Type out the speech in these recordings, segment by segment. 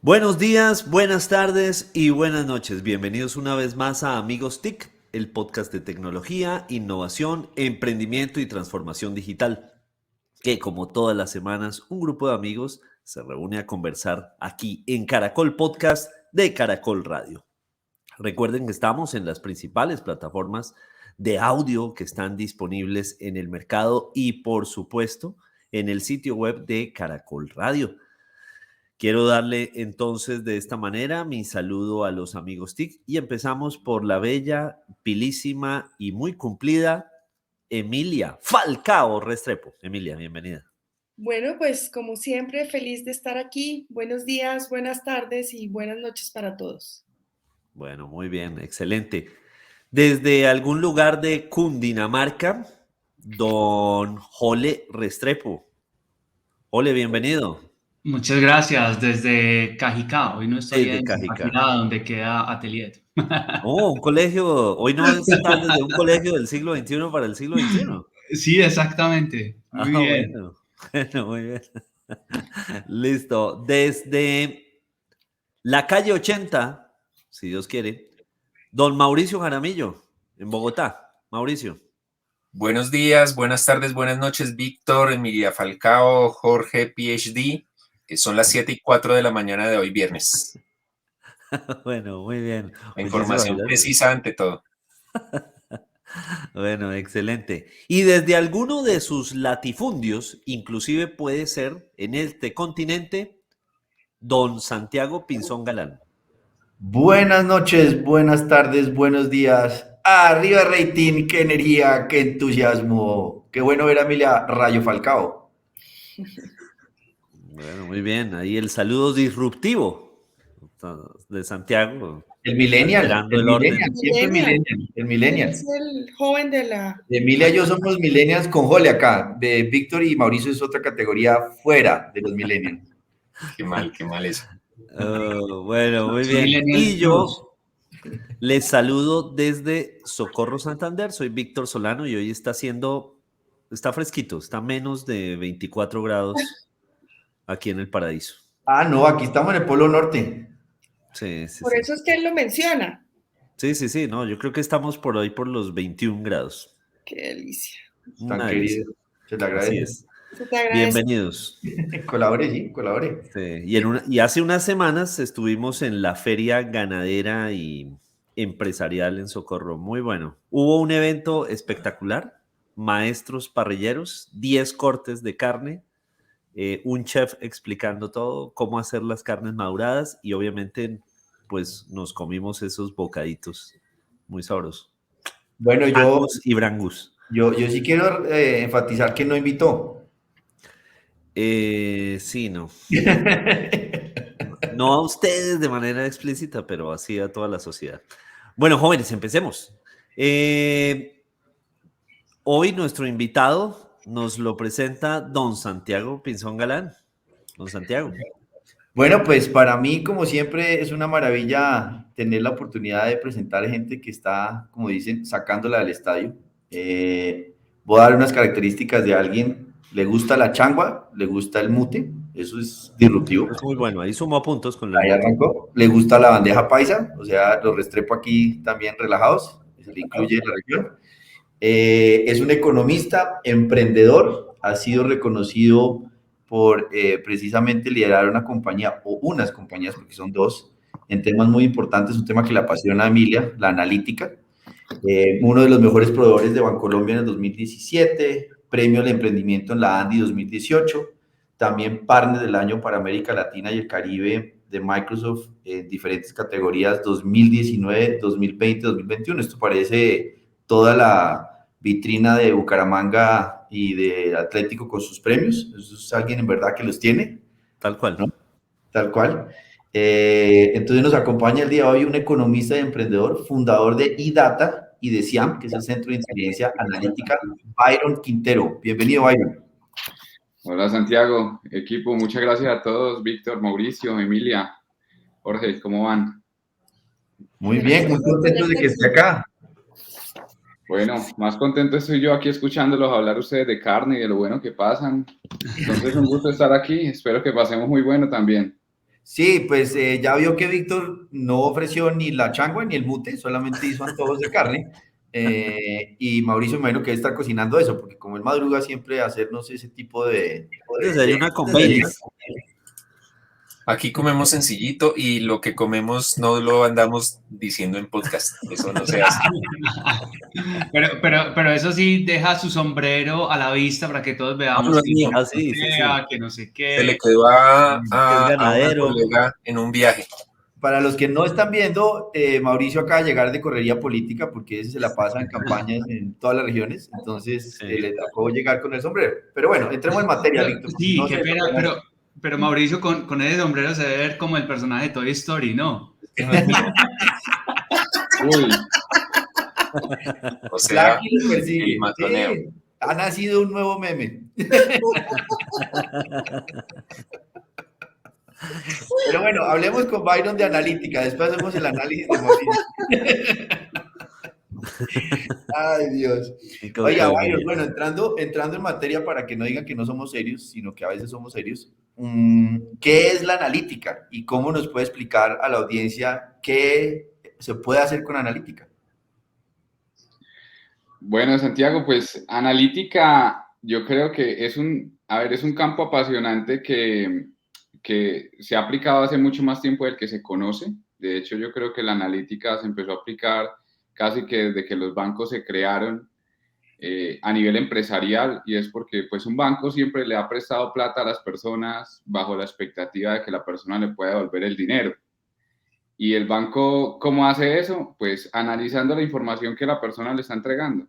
Buenos días, buenas tardes y buenas noches. Bienvenidos una vez más a Amigos TIC, el podcast de tecnología, innovación, emprendimiento y transformación digital, que como todas las semanas un grupo de amigos se reúne a conversar aquí en Caracol Podcast de Caracol Radio. Recuerden que estamos en las principales plataformas de audio que están disponibles en el mercado y por supuesto en el sitio web de Caracol Radio. Quiero darle entonces de esta manera mi saludo a los amigos TIC y empezamos por la bella, pilísima y muy cumplida Emilia Falcao Restrepo. Emilia, bienvenida. Bueno, pues como siempre, feliz de estar aquí. Buenos días, buenas tardes y buenas noches para todos. Bueno, muy bien, excelente. Desde algún lugar de Cundinamarca, don Jole Restrepo. Jole, bienvenido. Muchas gracias desde Cajicá. Hoy no estoy Desde en Cajica. Zipaquirá, donde queda Atelier. Oh, un colegio. Hoy no está desde un colegio del siglo XXI para el siglo XXI. Sí, exactamente. Muy Ah, bien. bueno. Bueno, muy bien. Listo. Desde la calle 80, si Dios quiere, don Mauricio Jaramillo, en Bogotá. Mauricio. Buenos días, buenas tardes, buenas noches, Víctor, Emilia Falcao, Jorge, PhD. Son las 7:04 de la mañana de hoy, viernes. Bueno, muy bien. La Muchísimas información gracias. precisa ante todo. Bueno, excelente. Y desde alguno de sus latifundios, inclusive puede ser en este continente, don Santiago Pinzón Galán. Buenas noches, buenas tardes, buenos días. Arriba rating, qué energía, qué entusiasmo. Qué bueno ver a Emilia Rayo Falcao. Bueno, muy bien. Ahí el saludo disruptivo de Santiago, El millennial, alterando el orden. siempre Millennial, millennial, el él millennial. es el joven de la... Emilia y yo somos millennials con Jole acá. De Víctor y Mauricio es otra categoría fuera de los millennials. Qué mal eso. Bueno, muy Son bien. Millennial Y Plus. yo les saludo desde Socorro, Santander. Soy Víctor Solano y hoy está fresquito, está menos de 24 grados aquí en el paraíso. Ah, no, aquí estamos en el Polo Norte. Sí, sí, Por sí. eso es que él lo menciona. Sí, sí, sí, no, yo creo que estamos por hoy por los 21 grados. Qué delicia. Tan Una delicia. querido. Se le Así agradece. es. Se te agradece. Bienvenidos. Colabore, sí, colabore. Sí, y hace unas semanas estuvimos en la Feria Ganadera y Empresarial en Socorro. Muy bueno. Hubo un evento espectacular, maestros parrilleros, 10 cortes de carne, un chef explicando todo, cómo hacer las carnes maduradas y obviamente pues nos comimos esos bocaditos muy sabrosos. Bueno, Angus y Brangus. yo sí quiero enfatizar que no invitó. Sí, no. No a ustedes de manera explícita, pero así a toda la sociedad. Bueno, jóvenes, empecemos. Hoy nuestro invitado nos lo presenta don Santiago Pinzón Galán. Don Santiago. Bueno, pues para mí, como siempre, es una maravilla tener la oportunidad de presentar gente que está, como dicen, sacándola del estadio. Voy a dar unas características de alguien. Le gusta la changua, le gusta el mute, eso es disruptivo. Es muy bueno, ahí sumó puntos con el Ahí mute. arrancó. Le gusta la bandeja paisa, o sea, los Restrepo aquí también relajados, se le incluye la región. Es un economista, emprendedor, ha sido reconocido por precisamente liderar una compañía o unas compañías, porque son dos, en temas muy importantes, un tema que le apasiona a Emilia, la analítica. Uno de los mejores proveedores de Bancolombia en el 2017, premio al emprendimiento en la Andy 2018, también partner del año para América Latina y el Caribe de Microsoft en diferentes categorías 2019, 2020, 2021. Esto parece toda la vitrina de Bucaramanga y de Atlético con sus premios. Eso es alguien en verdad que los tiene. Tal cual. ¿No? Tal cual. Entonces nos acompaña el día de hoy un economista y emprendedor, fundador de iData y de SIAM, que es el Centro de Inteligencia Analítica, Byron Quintero. Bienvenido, Byron. Hola Santiago, equipo, muchas gracias a todos, Víctor, Mauricio, Emilia, Jorge, ¿cómo van? Muy bien, muy contento de que esté acá. Bueno, más contento estoy yo aquí escuchándolos hablar ustedes de carne y de lo bueno que pasan. Entonces, un gusto estar aquí, espero que pasemos muy bueno también. Sí, pues ya vio que Víctor no ofreció ni la changua ni el mute, solamente hizo antojos de carne. Y Mauricio, me imagino que está cocinando eso, porque como él madruga siempre a hacernos ese tipo Desayuna con de velas. Aquí comemos sencillito y lo que comemos no lo andamos diciendo en podcast. Eso no se hace. Pero eso sí, deja su sombrero a la vista para que todos No, veamos no es que mío. Ah, sí, sí, sí. que no sé Se qué. le quedó Es a una ganadero. colega en un viaje. Para los que no están viendo, Mauricio acaba de llegar de correría política, porque ese se la pasa en campañas en todas las regiones, entonces Sí. le tocó llegar con el sombrero. Pero bueno, entremos en materia, Víctor. Sí, No qué sé, pena, pero Mauricio con ese sombrero se debe ver como el personaje de Toy Story, ¿no? Que no es mío. Uy, O sea, Blackie lo el persigue. matoneo. Sí, ha nacido un nuevo meme. Pero bueno, hablemos con Byron de analítica, después hacemos el análisis de Mauricio. Ay, Dios. Oiga, Byron, bueno, entrando en materia para que no digan que no somos serios, sino que a veces somos serios. ¿Qué es la analítica y cómo nos puede explicar a la audiencia qué se puede hacer con analítica? bueno, Santiago, pues analítica, yo creo que es un campo apasionante que se ha aplicado hace mucho más tiempo del que se conoce. De hecho, yo creo que la analítica se empezó a aplicar casi que desde que los bancos se crearon a nivel empresarial, y es porque pues un banco siempre le ha prestado plata a las personas bajo la expectativa de que la persona le pueda devolver el dinero. Y el banco, ¿cómo hace eso? Pues analizando la información que la persona le está entregando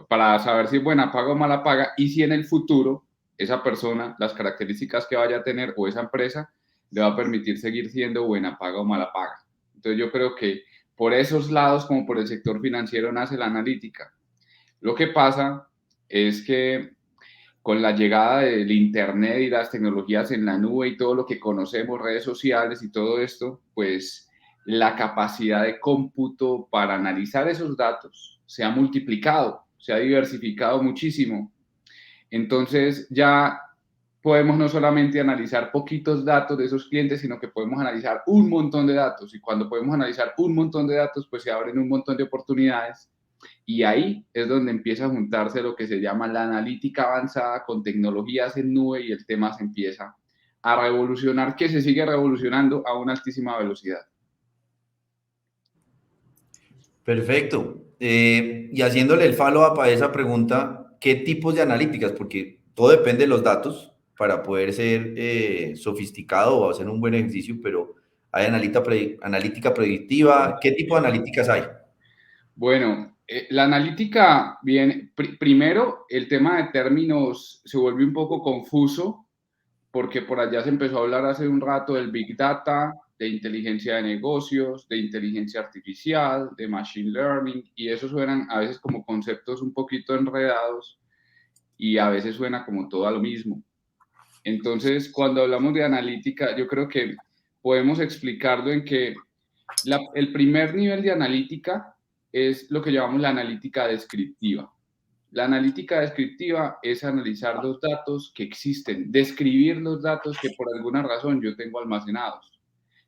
para saber si es buena paga o mala paga, y si en el futuro esa persona, las características que vaya a tener o esa empresa le va a permitir seguir siendo buena paga o mala paga. Entonces yo creo que por esos lados, como por el sector financiero, nace la analítica. Lo que pasa es que con la llegada del Internet y las tecnologías en la nube y todo lo que conocemos, redes sociales y todo esto, pues la capacidad de cómputo para analizar esos datos se ha multiplicado, se ha diversificado muchísimo. Entonces ya podemos no solamente analizar poquitos datos de esos clientes, sino que podemos analizar un montón de datos. Y cuando podemos analizar un montón de datos, pues se abren un montón de oportunidades. Y ahí es donde empieza a juntarse lo que se llama la analítica avanzada con tecnologías en nube, y el tema se empieza a revolucionar, que se sigue revolucionando a una altísima velocidad. Perfecto. Y haciéndole el follow-up a esa pregunta, ¿qué tipos de analíticas? Porque todo depende de los datos para poder ser sofisticado o hacer un buen ejercicio, pero hay analítica predictiva. ¿Qué tipo de analíticas hay? Bueno, la analítica viene, primero el tema de términos se vuelve un poco confuso, porque por allá se empezó a hablar hace un rato del Big Data, de inteligencia de negocios, de inteligencia artificial, de Machine Learning, y eso suenan a veces como conceptos un poquito enredados y a veces suena como todo a lo mismo. Entonces, cuando hablamos de analítica, yo creo que podemos explicarlo en que el primer nivel de analítica es lo que llamamos la analítica descriptiva. La analítica descriptiva es analizar los datos que existen, describir los datos que por alguna razón yo tengo almacenados.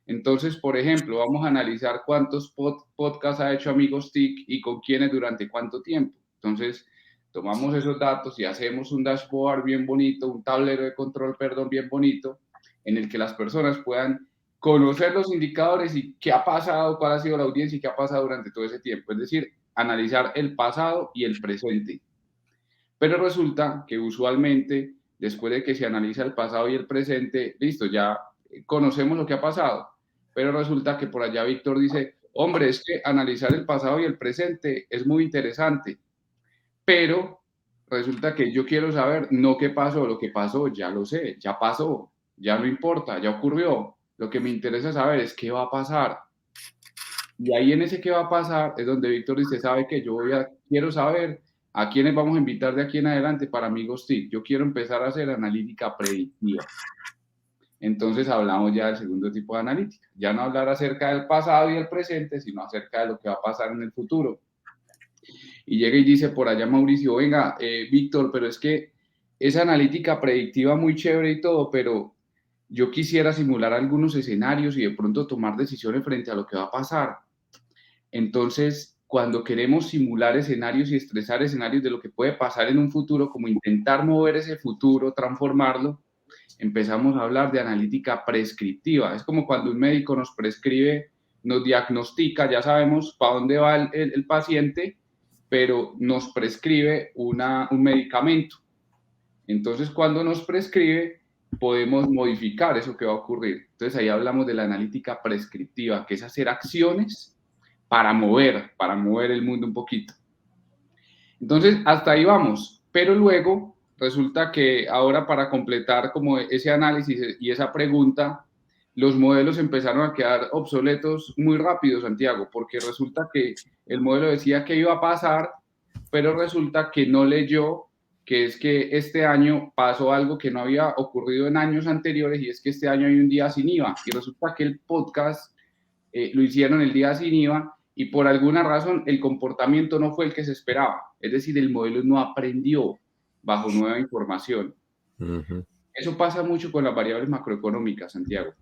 Entonces, por ejemplo, vamos a analizar cuántos podcasts ha hecho Amigos TIC y con quiénes durante cuánto tiempo. Entonces, tomamos esos datos y hacemos un dashboard bien bonito, un tablero de control, perdón, bien bonito, en el que las personas puedan conocer los indicadores y qué ha pasado, cuál ha sido la audiencia y qué ha pasado durante todo ese tiempo. Es decir, analizar el pasado y el presente. Pero resulta que usualmente, después de que se analiza el pasado y el presente, listo, ya conocemos lo que ha pasado. Pero resulta que por allá Víctor dice, hombre, es que analizar el pasado y el presente es muy interesante, pero resulta que yo quiero saber no qué pasó, lo que pasó ya lo sé, ya pasó, ya no importa, ya ocurrió. Lo que me interesa saber es qué va a pasar. Y ahí en ese qué va a pasar es donde Víctor dice, sabe que quiero saber a quiénes vamos a invitar de aquí en adelante para Amigos TIC. Yo quiero empezar a hacer analítica predictiva. Entonces hablamos ya del segundo tipo de analítica. Ya no hablar acerca del pasado y el presente, sino acerca de lo que va a pasar en el futuro. Y llega y dice por allá Mauricio, venga, Víctor, pero es que esa analítica predictiva muy chévere y todo, pero yo quisiera simular algunos escenarios y de pronto tomar decisiones frente a lo que va a pasar. Entonces, cuando queremos simular escenarios y estresar escenarios de lo que puede pasar en un futuro, como intentar mover ese futuro, transformarlo, empezamos a hablar de analítica prescriptiva. Es como cuando un médico nos prescribe, nos diagnostica, ya sabemos para dónde va el paciente, pero nos prescribe un medicamento. Entonces, cuando nos prescribe, podemos modificar eso que va a ocurrir. Entonces, ahí hablamos de la analítica prescriptiva, que es hacer acciones para mover el mundo un poquito. Entonces, hasta ahí vamos. Pero luego, resulta que ahora para completar como ese análisis y esa pregunta, los modelos empezaron a quedar obsoletos muy rápido, Santiago, porque resulta que el modelo decía que iba a pasar, pero resulta que no leyó que es que este año pasó algo que no había ocurrido en años anteriores, y es que este año hay un día sin IVA, y resulta que el podcast lo hicieron el día sin IVA, y por alguna razón el comportamiento no fue el que se esperaba, es decir, el modelo no aprendió bajo nueva información. Eso pasa mucho con las variables macroeconómicas, Santiago,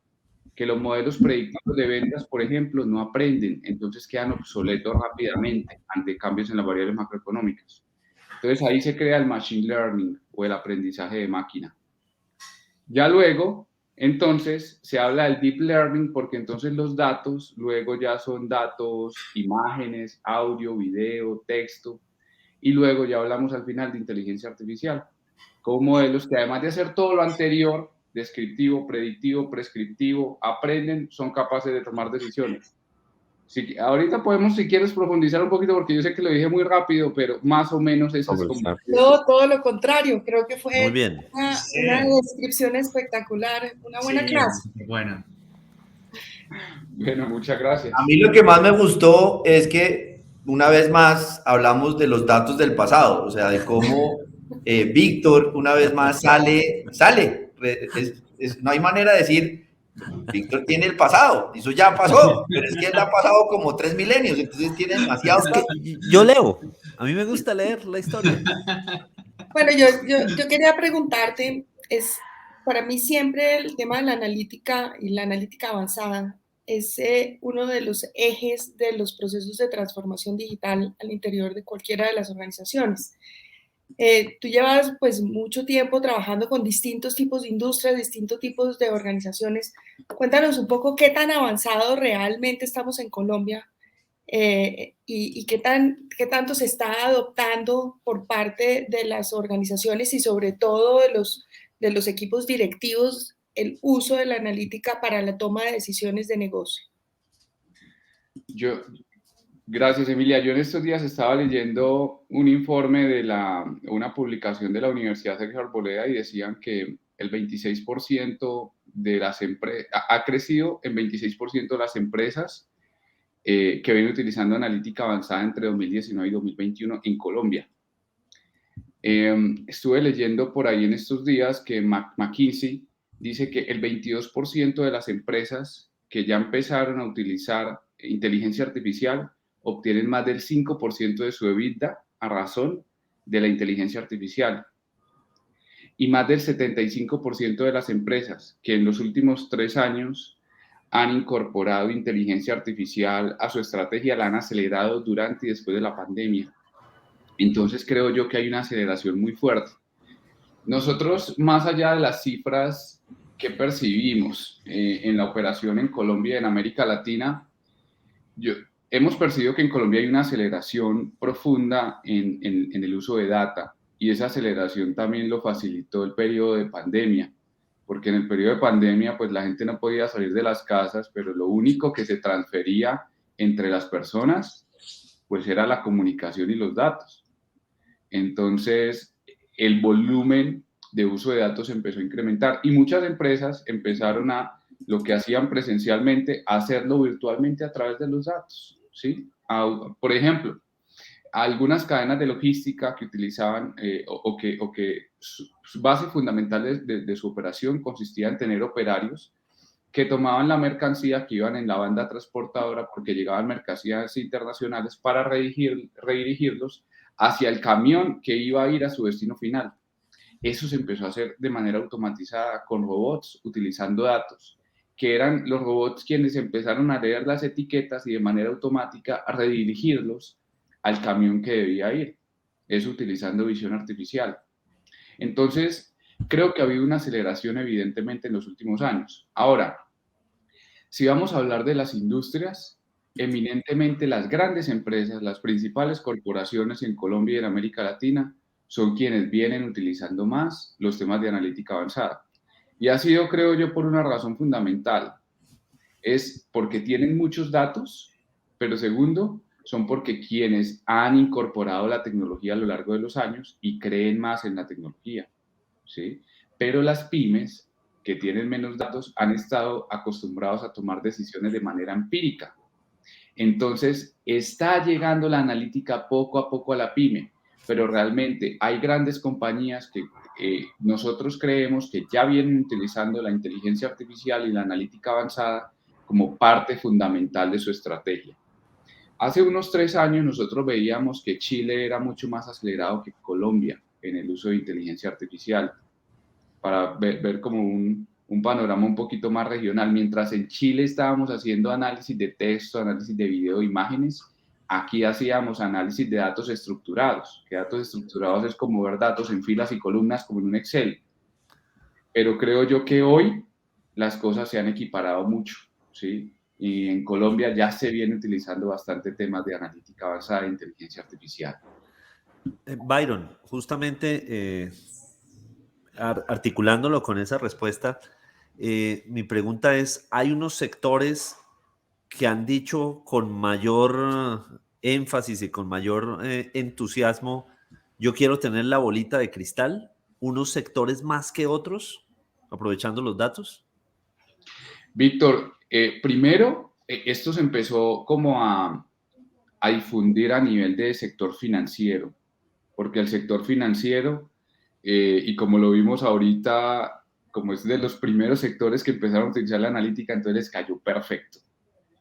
que los modelos predictivos de ventas, por ejemplo, no aprenden, entonces quedan obsoletos rápidamente ante cambios en las variables macroeconómicas. Entonces ahí se crea el machine learning o el aprendizaje de máquina. Ya luego, entonces, se habla del deep learning, porque entonces los datos luego ya son datos, imágenes, audio, video, texto, y luego ya hablamos al final de inteligencia artificial, con modelos que además de hacer todo lo anterior, descriptivo, predictivo, prescriptivo, aprenden, son capaces de tomar decisiones. Sí, ahorita podemos, si quieres, profundizar un poquito, porque yo sé que lo dije muy rápido, pero más o menos eso es como... No, todo lo contrario, creo que fue Muy bien. una descripción espectacular, una buena clase. Buena. Bueno, muchas gracias. A mí lo que más me gustó es que una vez más hablamos de los datos del pasado, o sea, de cómo Víctor una vez más sale. No hay manera de decir, Víctor tiene el pasado, eso ya pasó, pero es que él ha pasado como 3 milenios, entonces tiene demasiados datos. Yo leo, a mí me gusta leer la historia. Bueno, yo quería preguntarte, para mí siempre el tema de la analítica y la analítica avanzada es uno de los ejes de los procesos de transformación digital al interior de cualquiera de las organizaciones. Tú llevas pues mucho tiempo trabajando con distintos tipos de industrias, distintos tipos de organizaciones. Cuéntanos un poco qué tan avanzado realmente estamos en Colombia y qué tanto se está adoptando por parte de las organizaciones y sobre todo de los equipos directivos el uso de la analítica para la toma de decisiones de negocio. Gracias, Emilia. Yo en estos días estaba leyendo un informe de una publicación de la Universidad Sergio Arboleda, y decían que el 26% de las empresas, ha crecido en 26% las empresas que vienen utilizando analítica avanzada entre 2019 y 2021 en Colombia. Estuve leyendo por ahí en estos días que McKinsey dice que el 22% de las empresas que ya empezaron a utilizar inteligencia artificial obtienen más del 5% de su EBITDA a razón de la inteligencia artificial. Y más del 75% de las empresas que en los últimos 3 años han incorporado inteligencia artificial a su estrategia la han acelerado durante y después de la pandemia. Entonces creo yo que hay una aceleración muy fuerte. Nosotros, más allá de las cifras que percibimos en la operación en Colombia y en América Latina, hemos percibido que en Colombia hay una aceleración profunda en el uso de data, y esa aceleración también lo facilitó el periodo de pandemia, porque en el periodo de pandemia pues la gente no podía salir de las casas, pero lo único que se transfería entre las personas pues era la comunicación y los datos. Entonces el volumen de uso de datos empezó a incrementar, y muchas empresas empezaron lo que hacían presencialmente, a hacerlo virtualmente a través de los datos, ¿sí? Por ejemplo, algunas cadenas de logística que utilizaban o que su base fundamental de su operación consistía en tener operarios que tomaban la mercancía que iban en la banda transportadora, porque llegaban mercancías internacionales, para redirigirlos hacia el camión que iba a ir a su destino final. eso se empezó a hacer de manera automatizada con robots utilizando datos, que eran los robots quienes empezaron a leer las etiquetas y de manera automática a redirigirlos al camión que debía ir, eso utilizando visión artificial. Entonces, creo que ha habido una aceleración evidentemente en los últimos años. Ahora, si vamos a hablar de las industrias, eminentemente las grandes empresas, las principales corporaciones en Colombia y en América Latina son quienes vienen utilizando más los temas de analítica avanzada. Y ha sido, creo yo, por una razón fundamental. Es porque tienen muchos datos, pero segundo, son porque quienes han incorporado la tecnología a lo largo de los años y creen más en la tecnología, ¿sí? Pero las pymes que tienen menos datos han estado acostumbrados a tomar decisiones de manera empírica. Entonces, está llegando la analítica poco a poco a la pyme, pero realmente hay grandes compañías que nosotros creemos que ya vienen utilizando la inteligencia artificial y la analítica avanzada como parte fundamental de su estrategia. Hace unos 3 años nosotros veíamos que Chile era mucho más acelerado que Colombia en el uso de inteligencia artificial, para ver como un panorama un poquito más regional. Mientras en Chile estábamos haciendo análisis de texto, análisis de video, imágenes, aquí hacíamos análisis de datos estructurados, que datos estructurados es como ver datos en filas y columnas como en un Excel. Pero creo yo que hoy las cosas se han equiparado mucho, ¿sí? Y en Colombia ya se viene utilizando bastante temas de analítica avanzada e inteligencia artificial. Byron, justamente articulándolo con esa respuesta, mi pregunta es, ¿hay unos sectores que han dicho con mayor énfasis y con mayor entusiasmo, yo quiero tener la bolita de cristal, unos sectores más que otros, aprovechando los datos? Víctor, primero, esto se empezó como a difundir a nivel de sector financiero, porque el sector financiero, y como lo vimos ahorita, como es de los primeros sectores que empezaron a utilizar la analítica, entonces les cayó perfecto.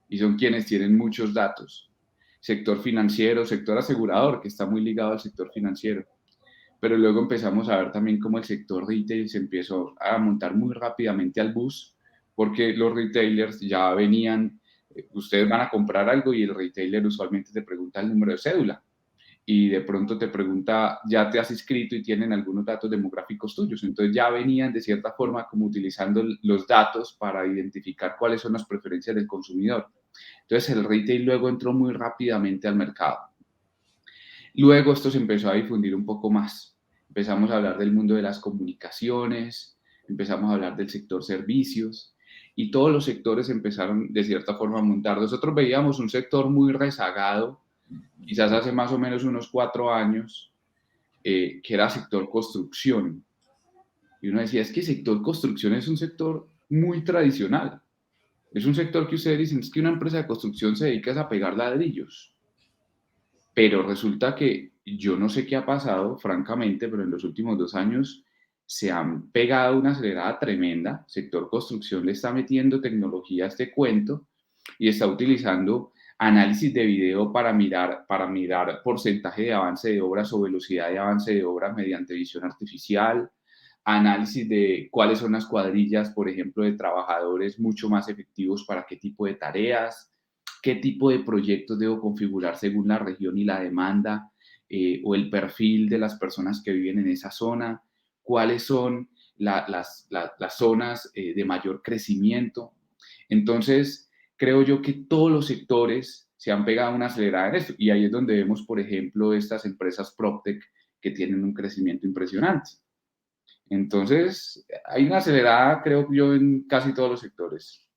Y son quienes tienen muchos datos. Sector financiero, sector asegurador, que está muy ligado al sector financiero. Pero luego empezamos a ver también cómo el sector retail se empezó a montar muy rápidamente al bus, porque los retailers ya venían, ustedes van a comprar algo y el retailer usualmente te pregunta el número de cédula y de pronto te pregunta, ya te has inscrito y tienen algunos datos demográficos tuyos. Entonces ya venían de cierta forma como utilizando los datos para identificar cuáles son las preferencias del consumidor. Entonces el retail luego entró muy rápidamente al mercado. Luego esto se empezó a difundir un poco más. Empezamos a hablar del mundo de las comunicaciones, empezamos a hablar del sector servicios y todos los sectores empezaron de cierta forma a montar. Nosotros veíamos un sector muy rezagado, quizás hace más o menos unos 4 años, que era sector construcción. Y uno decía, es que el sector construcción es un sector muy tradicional. Es un sector que ustedes dicen, es que una empresa de construcción se dedica a pegar ladrillos. Pero resulta que yo no sé qué ha pasado, francamente, pero en los últimos 2 años se han pegado una acelerada tremenda. El sector construcción le está metiendo tecnología a este cuento y está utilizando análisis de video para mirar porcentaje de avance de obras o velocidad de avance de obras mediante visión artificial, análisis de cuáles son las cuadrillas, por ejemplo, de trabajadores mucho más efectivos para qué tipo de tareas, qué tipo de proyectos debo configurar según la región y la demanda, o el perfil de las personas que viven en esa zona, cuáles son las zonas de mayor crecimiento. Entonces, creo yo que todos los sectores se han pegado una acelerada en esto. Y ahí es donde vemos, por ejemplo, estas empresas PropTech que tienen un crecimiento impresionante. Entonces, hay una acelerada, creo yo, en casi todos los sectores.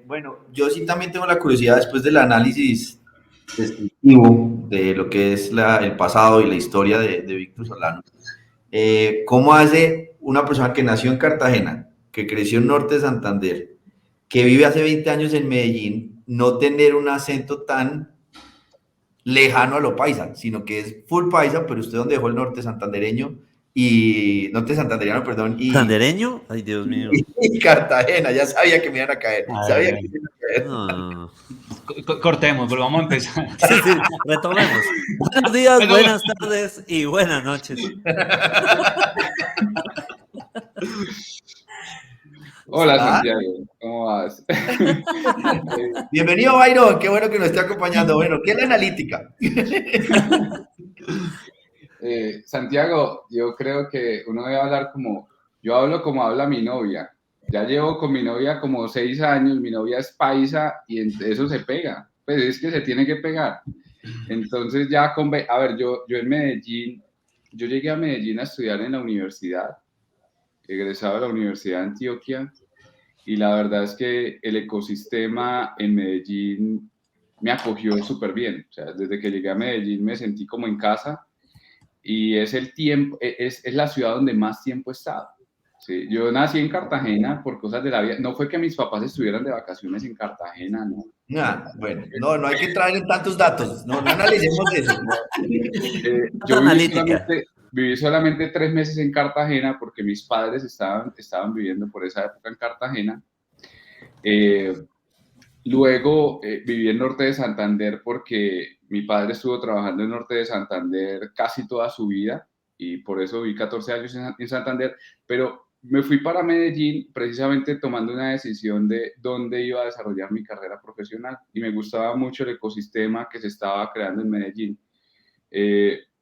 Bueno, yo sí también tengo la curiosidad, después del análisis descriptivo de lo que es el pasado y la historia de Víctor Solano, ¿cómo hace una persona que nació en Cartagena, que creció en Norte de Santander, que vive hace 20 años en Medellín, no tener un acento tan lejano a lo paisa, sino que es full paisa, pero usted donde dejó el norte santandereño y norte santanderiano, perdón, y ¿Santandereño? Ay, Dios mío. Y Cartagena, ya sabía que me iban a caer, No. Cortemos, volvamos a empezar. Sí, sí, retomemos. Buenos días, buenas tardes y buenas noches. Hola, Ah. Santiago, ¿cómo vas? Bienvenido, Byron. Qué bueno que nos esté acompañando. Bueno, ¿qué es la analítica? Santiago, yo creo que uno debe hablar yo hablo como habla mi novia. Ya llevo con mi novia como 6 años, mi novia es paisa y eso se pega. Pues es que se tiene que pegar. Entonces a ver, yo en Medellín, yo llegué a Medellín a estudiar en la universidad, egresado de la Universidad de Antioquia, y la verdad es que el ecosistema en Medellín me acogió súper bien. O sea, desde que llegué a Medellín me sentí como en casa y es el tiempo, es la ciudad donde más tiempo he estado. Sí, yo nací en Cartagena por cosas de la vida. No fue que mis papás estuvieran de vacaciones en Cartagena, no. Bueno, no hay que entrar en tantos datos. No analicemos eso. Yo Analítica. viví solamente 3 meses en Cartagena porque mis padres estaban viviendo por esa época en Cartagena. Luego viví en Norte de Santander porque mi padre estuvo trabajando en Norte de Santander casi toda su vida y por eso viví 14 años en Santander, pero me fui para Medellín precisamente tomando una decisión de dónde iba a desarrollar mi carrera profesional y me gustaba mucho el ecosistema que se estaba creando en Medellín.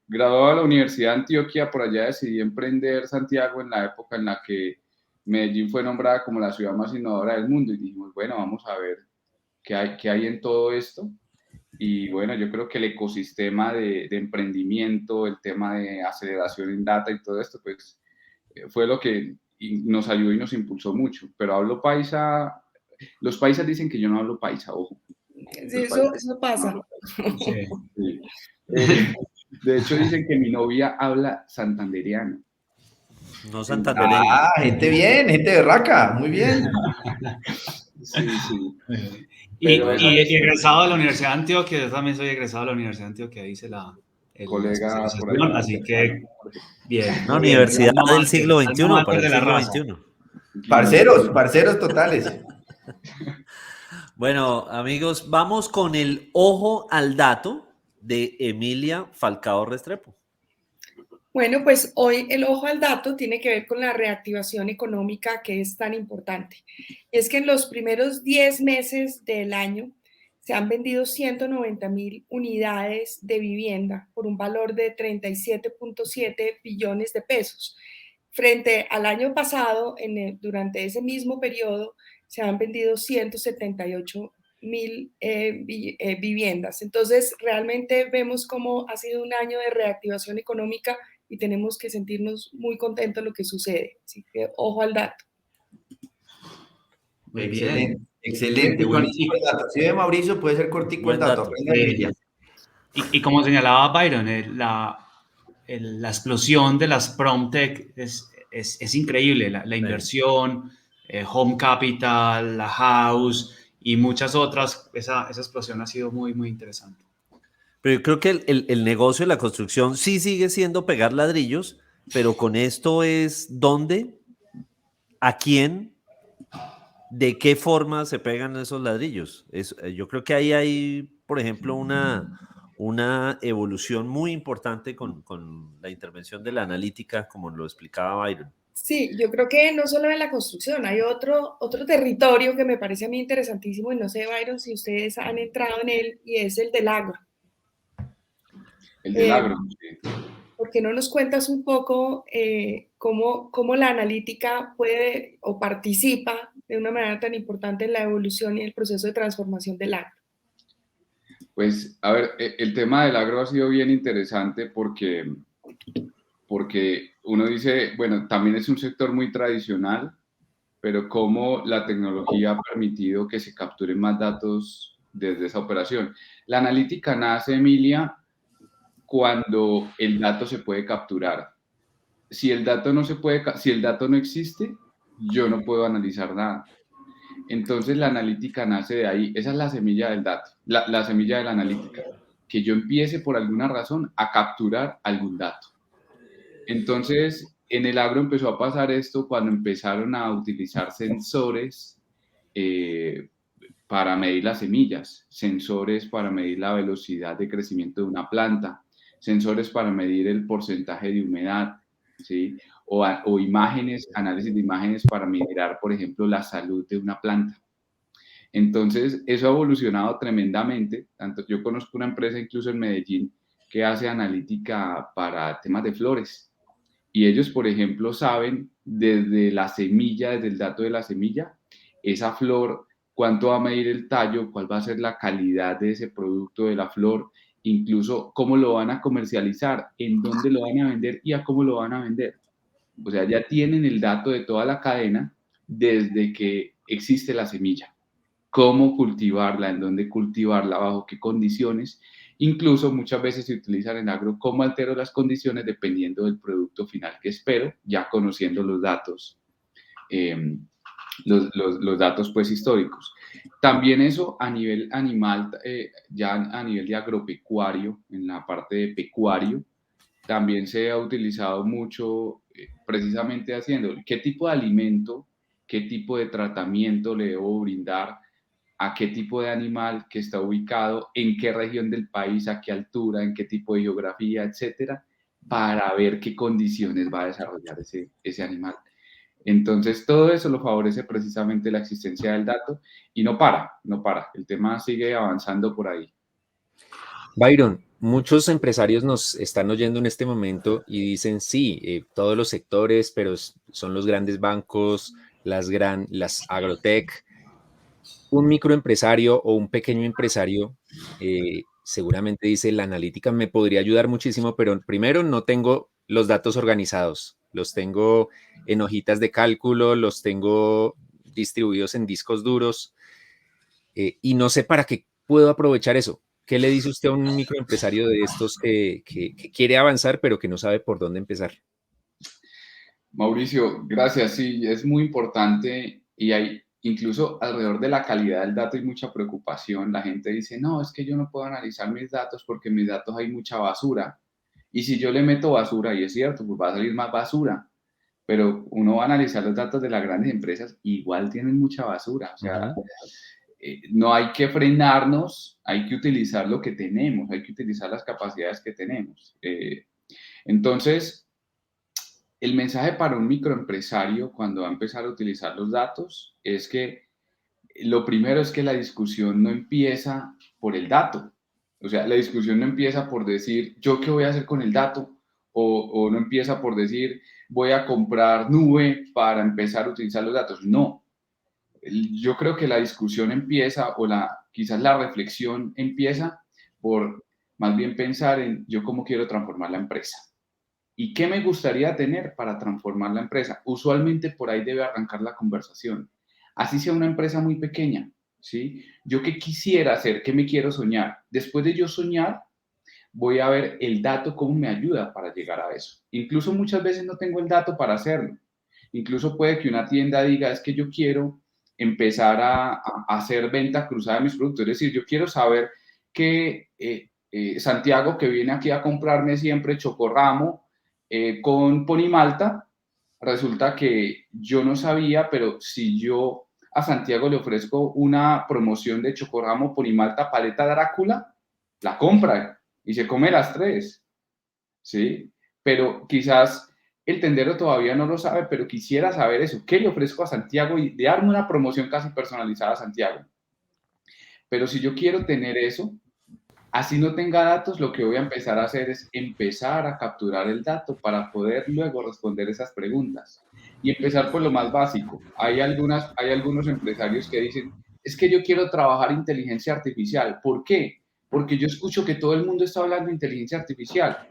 Graduado de la Universidad de Antioquia, por allá decidí emprender Santiago en la época en la que Medellín fue nombrada como la ciudad más innovadora del mundo y dijimos, bueno, vamos a ver qué hay en todo esto. Y bueno, yo creo que el ecosistema de emprendimiento, el tema de aceleración en data y todo esto, pues fue lo que nos ayudó y nos impulsó mucho. Pero hablo paisa, los paisas dicen que yo no hablo paisa, ojo. Sí, eso pasa. Sí. Sí. De hecho, dicen que mi novia habla santandereano. No santandereño. Gente bien, gente berraca. Muy bien. Sí, sí. Y Pero egresado de la Universidad de Antioquia, yo también soy egresado de la Universidad de Antioquia, hice la Colega por especialización, allá. así que bien. Una muy bien. universidad Alma del mater, siglo alma XXI, mater para el de la siglo raza. XXI. Parceros totales. Bueno, amigos, vamos con el ojo al dato de Emilia Falcao Restrepo. Bueno, pues hoy el ojo al dato tiene que ver con la reactivación económica que es tan importante. Es que en los primeros 10 meses del año se han vendido 190.000 unidades de vivienda por un valor de 37.7 billones de pesos. Frente al año pasado, durante ese mismo periodo, se han vendido 178.000 viviendas. Entonces, realmente vemos cómo ha sido un año de reactivación económica y tenemos que sentirnos muy contentos de lo que sucede. Así que ojo al dato. Muy Excelente, bien. excelente. Buenísimo el dato. Si ve Mauricio, puede ser cortico Buen el dato. dato. Aprenda, Emilia. Y como señalaba Byron, la explosión de las PropTech es increíble, la inversión, Home Capital, la House y muchas otras, esa explosión ha sido muy, muy interesante. Pero yo creo que el negocio de la construcción sí sigue siendo pegar ladrillos, pero con esto es dónde, a quién, de qué forma se pegan esos ladrillos. Yo creo que ahí hay, por ejemplo, una evolución muy importante con la intervención de la analítica, como lo explicaba Byron. Sí, yo creo que no solo en la construcción, hay otro territorio que me parece a mí interesantísimo y no sé, Byron, si ustedes han entrado en él y es el del agro. El del agro. ¿Por qué no nos cuentas un poco cómo la analítica puede o participa de una manera tan importante en la evolución y el proceso de transformación del agro? Pues, a ver, el tema del agro ha sido bien interesante porque uno dice, bueno, también es un sector muy tradicional, pero cómo la tecnología ha permitido que se capturen más datos desde esa operación. La analítica nace, Emilia, cuando el dato se puede capturar. Si el dato no existe, yo no puedo analizar nada. Entonces la analítica nace de ahí. Esa es la semilla del dato, la semilla de la analítica. Que yo empiece por alguna razón a capturar algún dato. Entonces, en el agro empezó a pasar esto cuando empezaron a utilizar sensores para medir las semillas, sensores para medir la velocidad de crecimiento de una planta, sensores para medir el porcentaje de humedad, ¿sí? O imágenes, análisis de imágenes para mirar, por ejemplo, la salud de una planta. Entonces, eso ha evolucionado tremendamente. Tanto, yo conozco una empresa incluso en Medellín que hace analítica para temas de flores. Y ellos, por ejemplo, saben desde la semilla, desde el dato de la semilla, esa flor, cuánto va a medir el tallo, cuál va a ser la calidad de ese producto de la flor, incluso cómo lo van a comercializar, en dónde lo van a vender y a cómo lo van a vender. O sea, ya tienen el dato de toda la cadena desde que existe la semilla. Cómo cultivarla, en dónde cultivarla, bajo qué condiciones. Incluso muchas veces se utilizan en agro cómo altero las condiciones dependiendo del producto final que espero, ya conociendo los datos, los datos pues históricos. También eso a nivel animal, ya a nivel de agropecuario, en la parte de pecuario, también se ha utilizado mucho precisamente haciendo qué tipo de alimento, qué tipo de tratamiento le debo brindar a qué tipo de animal que está ubicado, en qué región del país, a qué altura, en qué tipo de geografía, etcétera, para ver qué condiciones va a desarrollar ese animal. Entonces, todo eso lo favorece precisamente la existencia del dato y no para. El tema sigue avanzando por ahí. Byron, muchos empresarios nos están oyendo en este momento y dicen, sí, todos los sectores, pero son los grandes bancos, las agrotech. Un microempresario o un pequeño empresario seguramente dice, la analítica me podría ayudar muchísimo, pero primero no tengo los datos organizados, los tengo en hojitas de cálculo, los tengo distribuidos en discos duros y no sé para qué puedo aprovechar eso. ¿Qué le dice usted a un microempresario de estos que quiere avanzar, pero que no sabe por dónde empezar? Mauricio, gracias. Sí, es muy importante y hay incluso alrededor de la calidad del dato hay mucha preocupación. La gente dice, no, es que yo no puedo analizar mis datos porque en mis datos hay mucha basura. Y si yo le meto basura, y es cierto, pues va a salir más basura. Pero uno va a analizar los datos de las grandes empresas, igual tienen mucha basura. O sea, no hay que frenarnos, hay que utilizar lo que tenemos, hay que utilizar las capacidades que tenemos. Entonces, el mensaje para un microempresario cuando va a empezar a utilizar los datos es que lo primero es que la discusión no empieza por el dato. O sea, la discusión no empieza por decir, ¿yo qué voy a hacer con el dato? O no empieza por decir, voy a comprar nube para empezar a utilizar los datos. No. Yo creo que la discusión empieza, o quizás la reflexión empieza por más bien pensar en yo cómo quiero transformar la empresa. ¿Y qué me gustaría tener para transformar la empresa? Usualmente por ahí debe arrancar la conversación. Así sea una empresa muy pequeña, ¿sí? ¿Yo qué quisiera hacer? ¿Qué me quiero soñar? Después de yo soñar, voy a ver el dato cómo me ayuda para llegar a eso. Incluso muchas veces no tengo el dato para hacerlo. Incluso puede que una tienda diga, es que yo quiero empezar a hacer venta cruzada de mis productos. Es decir, yo quiero saber que Santiago, que viene aquí a comprarme siempre chocorramo, con Ponimalta, resulta que yo no sabía, pero si yo a Santiago le ofrezco una promoción de chocorramo, Ponimalta, paleta Drácula, la compra y se come las 3, ¿sí? Pero quizás el tendero todavía no lo sabe, pero quisiera saber eso. ¿Qué le ofrezco a Santiago? Y de darme una promoción casi personalizada a Santiago. Pero si yo quiero tener eso, así no tenga datos, lo que voy a empezar a hacer es empezar a capturar el dato para poder luego responder esas preguntas. Y empezar por lo más básico. Hay algunos empresarios que dicen, es que yo quiero trabajar inteligencia artificial. ¿Por qué? Porque yo escucho que todo el mundo está hablando de inteligencia artificial.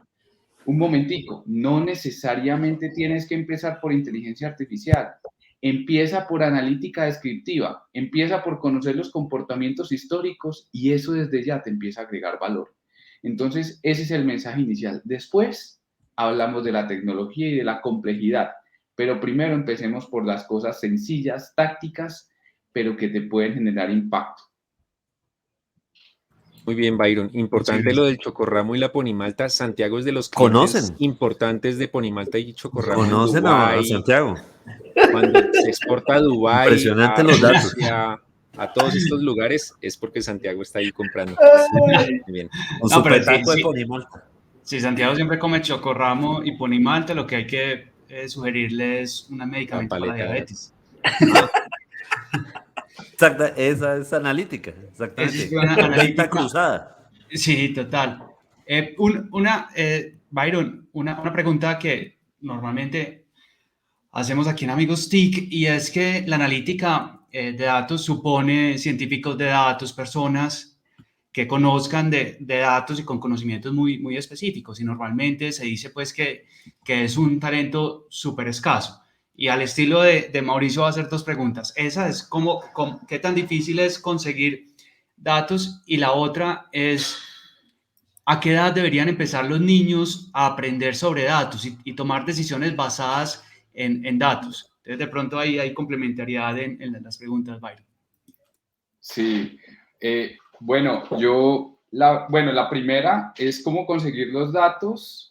Un momentico, no necesariamente tienes que empezar por inteligencia artificial. Empieza por analítica descriptiva, empieza por conocer los comportamientos históricos y eso desde ya te empieza a agregar valor. Entonces, ese es el mensaje inicial. Después hablamos de la tecnología y de la complejidad, pero primero empecemos por las cosas sencillas, tácticas, pero que te pueden generar impacto. Muy bien, Byron. Importante Sí. lo del chocorramo y la Ponimalta. Santiago es de los ¿Conocen? importantes de Ponimalta y chocorramo. ¿Conocen a Santiago? Cuando se exporta a Dubái, Impresionante a los datos. Rusia, a todos estos lugares es porque Santiago está ahí comprando. Muy bien. Un No, pero supetaco sí, de sí. Ponimalta. Si Santiago siempre come chocorramo y ponimalta, lo que hay que sugerirle es un medicamento para paleta de diabetes. Exacta, esa es analítica, exactamente. Es una Venta analítica. cruzada. Sí, total. Byron, una pregunta que normalmente hacemos aquí en Amigos TIC, y es que la analítica de datos supone científicos de datos, personas que conozcan de datos y con conocimientos muy, muy específicos, y normalmente se dice pues que es un talento súper escaso. Y al estilo de Mauricio va a hacer dos preguntas. Esa es ¿qué tan difícil es conseguir datos? Y la otra es, ¿a qué edad deberían empezar los niños a aprender sobre datos y tomar decisiones basadas en datos? Entonces, de pronto ahí hay complementariedad en las preguntas, Byron. Sí, bueno, la primera es cómo conseguir los datos.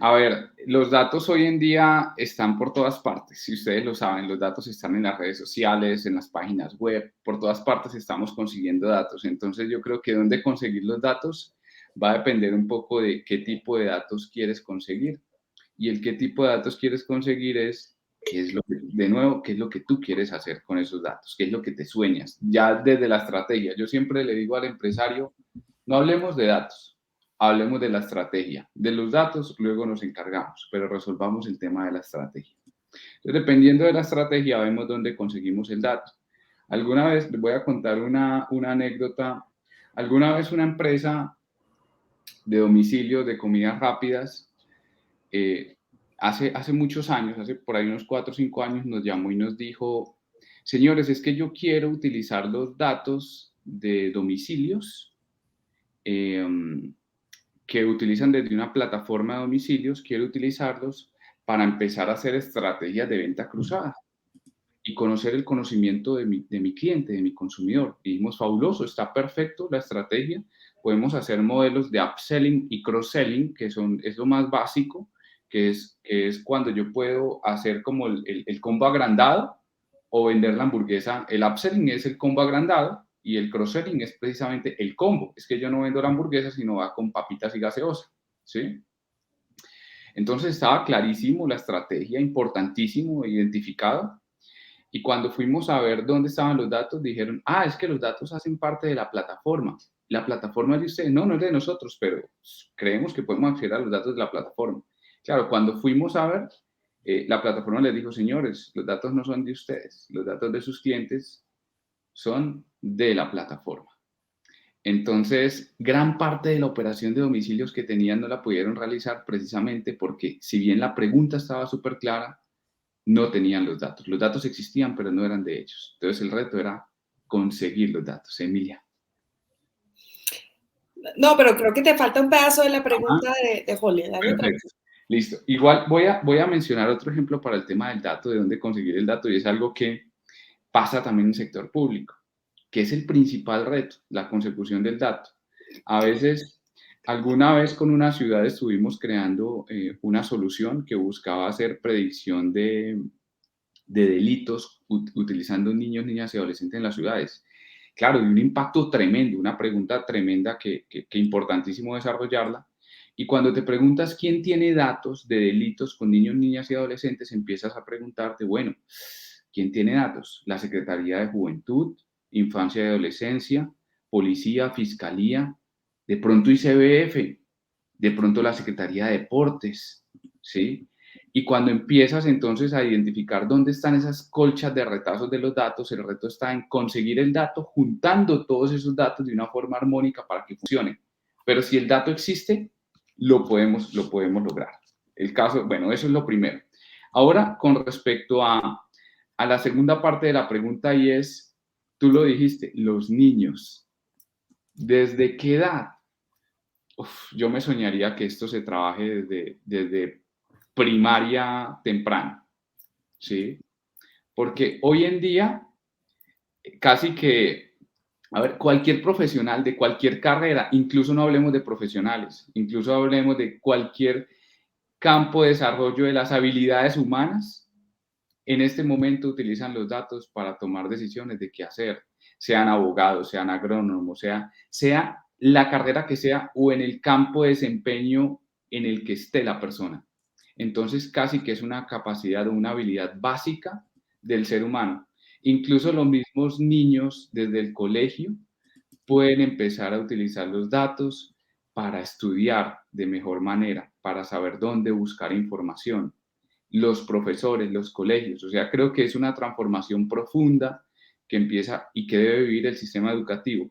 A ver, los datos hoy en día están por todas partes, si ustedes lo saben, los datos están en las redes sociales, en las páginas web, por todas partes estamos consiguiendo datos. Entonces yo creo que dónde conseguir los datos va a depender un poco de qué tipo de datos quieres conseguir. Y el qué tipo de datos quieres conseguir es, qué es lo que tú quieres hacer con esos datos, qué es lo que te sueñas, ya desde la estrategia. Yo siempre le digo al empresario, no hablemos de datos, hablemos de la estrategia. De los datos luego nos encargamos, pero resolvamos el tema de la estrategia. Entonces, dependiendo de la estrategia, vemos dónde conseguimos el dato. Alguna vez, les voy a contar una anécdota. Alguna vez una empresa de domicilio de comidas rápidas, hace muchos años, hace por ahí unos 4 o 5 años, nos llamó y nos dijo, señores, es que yo quiero utilizar los datos de domicilios que utilizan desde una plataforma de domicilios, quiero utilizarlos para empezar a hacer estrategias de venta cruzada y conocer el conocimiento de mi cliente, de mi consumidor. Y dijimos, fabuloso, está perfecto la estrategia, podemos hacer modelos de upselling y cross-selling, es lo más básico, que es cuando yo puedo hacer como el combo agrandado o vender la hamburguesa. El upselling es el combo agrandado y el cross-selling es precisamente el combo. Es que yo no vendo la hamburguesa, sino va con papitas y gaseosa, ¿sí? Entonces estaba clarísimo la estrategia, importantísimo, identificado. Y cuando fuimos a ver dónde estaban los datos, dijeron, es que los datos hacen parte de la plataforma. La plataforma es de ustedes. No, no es de nosotros, pero creemos que podemos acceder a los datos de la plataforma. Claro, cuando fuimos a ver, la plataforma les dijo, señores, los datos no son de ustedes, los datos de sus clientes son de la plataforma. Entonces, gran parte de la operación de domicilios que tenían no la pudieron realizar precisamente porque, si bien la pregunta estaba súper clara, no tenían los datos. Los datos existían, pero no eran de ellos. Entonces, el reto era conseguir los datos. Emilia. No, pero creo que te falta un pedazo de la pregunta de Jole. Perfecto. Listo. Igual voy a mencionar otro ejemplo para el tema del dato, de dónde conseguir el dato, y es algo que pasa también en el sector público, que es el principal reto, la consecución del dato. A veces, alguna vez con una ciudad estuvimos creando una solución que buscaba hacer predicción de delitos utilizando niños, niñas y adolescentes en las ciudades. Claro, y un impacto tremendo, una pregunta tremenda que importantísimo desarrollarla. Y cuando te preguntas quién tiene datos de delitos con niños, niñas y adolescentes, empiezas a preguntarte, bueno, ¿quién tiene datos? La Secretaría de Juventud, Infancia y Adolescencia, Policía, Fiscalía, de pronto ICBF, de pronto la Secretaría de Deportes, ¿sí? Y cuando empiezas entonces a identificar dónde están esas colchas de retazos de los datos, el reto está en conseguir el dato juntando todos esos datos de una forma armónica para que funcione. Pero si el dato existe, lo podemos lograr. El caso, bueno, eso es lo primero. Ahora, con respecto a la segunda parte de la pregunta, y es, tú lo dijiste, los niños. ¿Desde qué edad? Yo me soñaría que esto se trabaje desde primaria temprana, ¿sí? Porque hoy en día, casi que, a ver, cualquier profesional de cualquier carrera, incluso no hablemos de profesionales, incluso hablemos de cualquier campo de desarrollo de las habilidades humanas, en este momento utilizan los datos para tomar decisiones de qué hacer, sean abogados, sean agrónomos, sea la carrera que sea o en el campo de desempeño en el que esté la persona. Entonces, casi que es una capacidad o una habilidad básica del ser humano. Incluso los mismos niños desde el colegio pueden empezar a utilizar los datos para estudiar de mejor manera, para saber dónde buscar información. Los profesores, los colegios, o sea, creo que es una transformación profunda que empieza y que debe vivir el sistema educativo.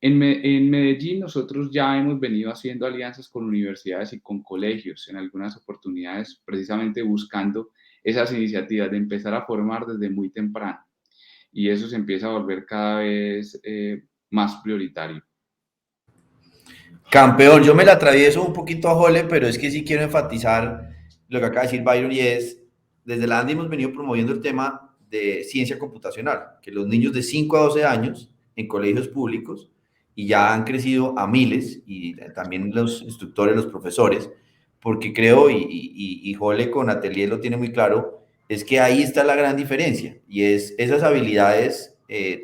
En Medellín nosotros ya hemos venido haciendo alianzas con universidades y con colegios en algunas oportunidades, precisamente buscando esas iniciativas de empezar a formar desde muy temprano. Y eso se empieza a volver cada vez más prioritario. Campeón, yo me la atravieso un poquito a Jole, pero es que sí quiero enfatizar lo que acaba de decir Byron, y es, desde la ANDI hemos venido promoviendo el tema de ciencia computacional, que los niños de 5 a 12 años en colegios públicos, y ya han crecido a miles, y también los instructores, los profesores, porque creo, y Jole con Atelier lo tiene muy claro, es que ahí está la gran diferencia, y es esas habilidades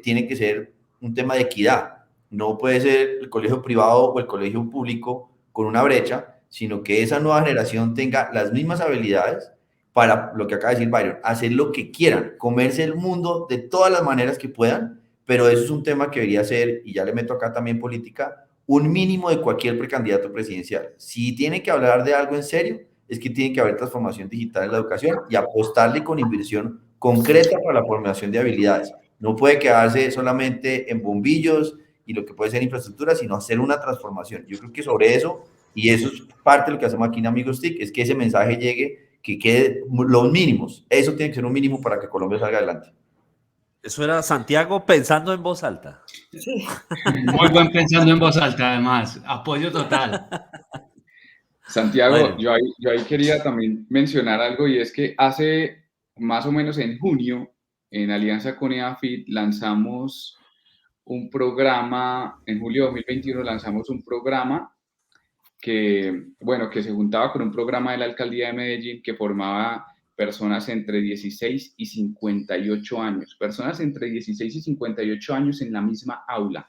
tienen que ser un tema de equidad. No puede ser el colegio privado o el colegio público con una brecha, sino que esa nueva generación tenga las mismas habilidades para lo que acaba de decir Byron, hacer lo que quieran, comerse el mundo de todas las maneras que puedan, pero eso es un tema que debería ser, y ya le meto acá también política, un mínimo de cualquier precandidato presidencial. Si tiene que hablar de algo en serio, es que tiene que haber transformación digital en la educación y apostarle con inversión concreta para la formación de habilidades. No puede quedarse solamente en bombillos y lo que puede ser infraestructura, sino hacer una transformación. Yo creo que sobre eso, y eso es parte de lo que hacemos aquí en Amigos TIC, es que ese mensaje llegue, que quede los mínimos. Eso tiene que ser un mínimo para que Colombia salga adelante. Eso era Santiago pensando en voz alta. Sí. Muy buen pensando en voz alta, además. Apoyo total. Santiago, Bueno. yo ahí quería también mencionar algo, y es que hace más o menos en junio, en alianza con EAFIT, lanzamos un programa, en julio de 2021 lanzamos un programa que se juntaba con un programa de la Alcaldía de Medellín que formaba personas entre 16 y 58 años, personas entre 16 y 58 años en la misma aula,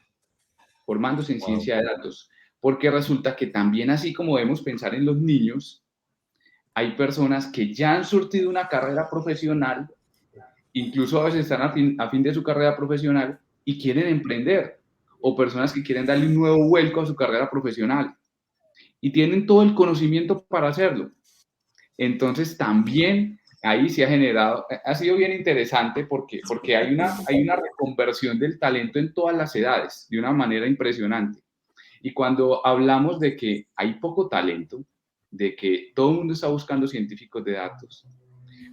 formándose en ciencia de datos, porque resulta que también, así como debemos pensar en los niños, hay personas que ya han surtido una carrera profesional, incluso a veces están a fin de su carrera profesional y quieren emprender, o personas que quieren darle un nuevo vuelco a su carrera profesional y tienen todo el conocimiento para hacerlo. Entonces también ahí se ha generado, ha sido bien interesante porque hay una reconversión del talento en todas las edades de una manera impresionante. Y cuando hablamos de que hay poco talento, de que todo el mundo está buscando científicos de datos,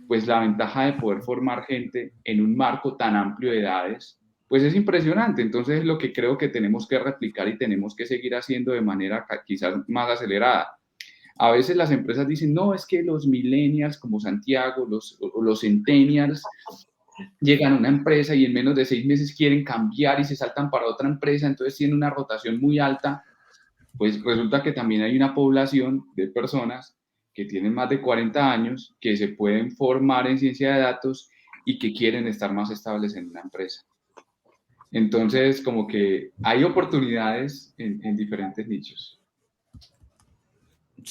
pues la ventaja de poder formar gente en un marco tan amplio de edades, pues es impresionante. Entonces es lo que creo que tenemos que replicar y tenemos que seguir haciendo de manera quizás más acelerada. A veces las empresas dicen, no, es que los millennials como Santiago, los centennials, llegan a una empresa y en menos de 6 meses quieren cambiar y se saltan para otra empresa, entonces tienen una rotación muy alta. Pues resulta que también hay una población de personas que tienen más de 40 años, que se pueden formar en ciencia de datos y que quieren estar más estables en una empresa. Entonces, como que hay oportunidades en diferentes nichos.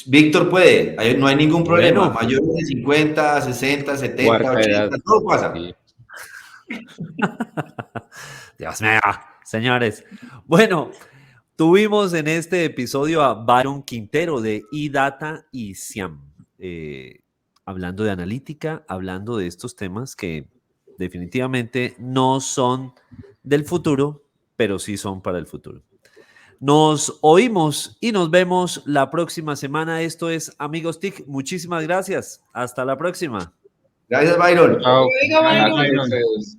Víctor puede, no hay ningún problema. Bueno. Mayores de 50, 60, 70, Cuarta 80, edad. todo pasa. Sí. Dios mío, señores. Bueno, tuvimos en este episodio a Byron Quintero de eData y SIAM, hablando de analítica, hablando de estos temas que definitivamente no son del futuro, pero sí son para el futuro. Nos oímos y nos vemos la próxima semana. Esto es Amigos TIC. Muchísimas gracias. Hasta la próxima. Gracias, Byron. Chao. Oiga, Byron. Byron. Entonces,